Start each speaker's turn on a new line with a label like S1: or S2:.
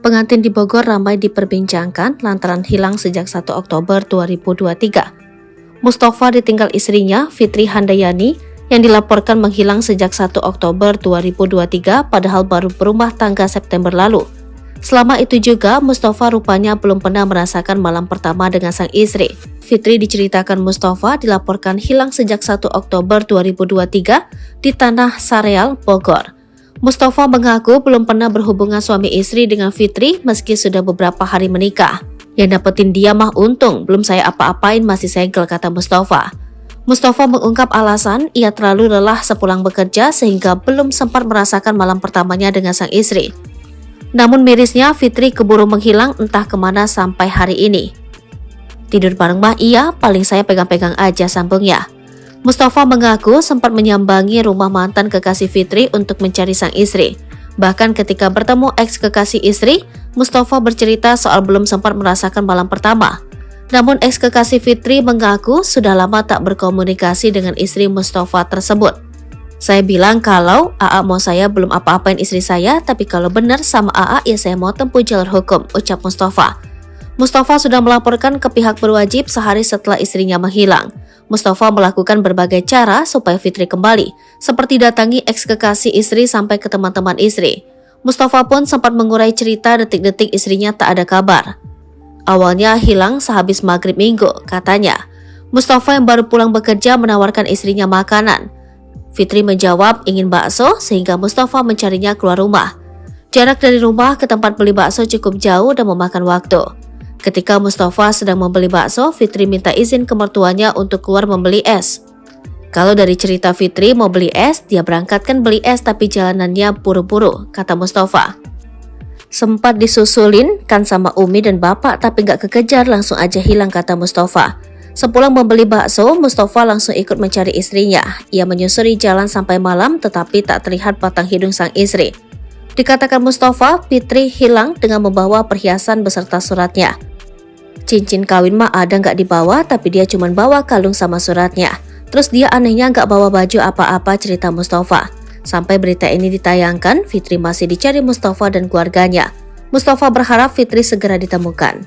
S1: Pengantin di Bogor ramai diperbincangkan lantaran hilang sejak 1 Oktober 2023. Mustafa ditinggal istrinya, Fitri Handayani, yang dilaporkan menghilang sejak 1 Oktober 2023 padahal baru berumah tangga September lalu. Selama itu juga, Mustafa rupanya belum pernah merasakan malam pertama dengan sang istri. Fitri diceritakan Mustafa dilaporkan hilang sejak 1 Oktober 2023 di Tanah Sareal, Bogor. Mustafa mengaku belum pernah berhubungan suami istri dengan Fitri meski sudah beberapa hari menikah. Yang dapetin dia mah untung, belum saya apa-apain masih segel, kata Mustafa. Mustafa mengungkap alasan ia terlalu lelah sepulang bekerja sehingga belum sempat merasakan malam pertamanya dengan sang istri. Namun mirisnya Fitri keburu menghilang entah kemana sampai hari ini. Tidur bareng mah iya, paling saya pegang-pegang aja, sambungnya. Mustafa mengaku sempat menyambangi rumah mantan kekasih Fitri untuk mencari sang istri. Bahkan ketika bertemu ex kekasih istri, Mustafa bercerita soal belum sempat merasakan malam pertama. Namun ex kekasih Fitri mengaku sudah lama tak berkomunikasi dengan istri Mustafa tersebut. Saya bilang kalau AA mau saya belum apa-apain istri saya, tapi kalau benar sama AA ya saya mau tempuh jalur hukum, ucap Mustafa. Mustafa sudah melaporkan ke pihak berwajib sehari setelah istrinya menghilang. Mustafa melakukan berbagai cara supaya Fitri kembali, seperti datangi ex kekasih istri sampai ke teman-teman istri. Mustafa pun sempat mengurai cerita detik-detik istrinya tak ada kabar. Awalnya hilang sehabis maghrib minggu, katanya. Mustafa yang baru pulang bekerja menawarkan istrinya makanan. Fitri menjawab ingin bakso sehingga Mustafa mencarinya keluar rumah. Jarak dari rumah ke tempat beli bakso cukup jauh dan memakan waktu. Ketika Mustafa sedang membeli bakso, Fitri minta izin ke mertuanya untuk keluar membeli es. Kalau dari cerita Fitri mau beli es, dia berangkatkan beli es tapi jalanannya buru-buru, kata Mustafa. Sempat disusulin kan sama Umi dan Bapak tapi gak kekejar, langsung aja hilang, kata Mustafa. Sepulang membeli bakso, Mustafa langsung ikut mencari istrinya. Ia menyusuri jalan sampai malam tetapi tak terlihat batang hidung sang istri. Dikatakan Mustafa, Fitri hilang dengan membawa perhiasan beserta suratnya. Cincin kawin mah ada nggak dibawa, tapi dia cuma bawa kalung sama suratnya. Terus dia anehnya nggak bawa baju apa-apa, cerita Mustafa. Sampai berita ini ditayangkan, Fitri masih dicari Mustafa dan keluarganya. Mustafa berharap Fitri segera ditemukan.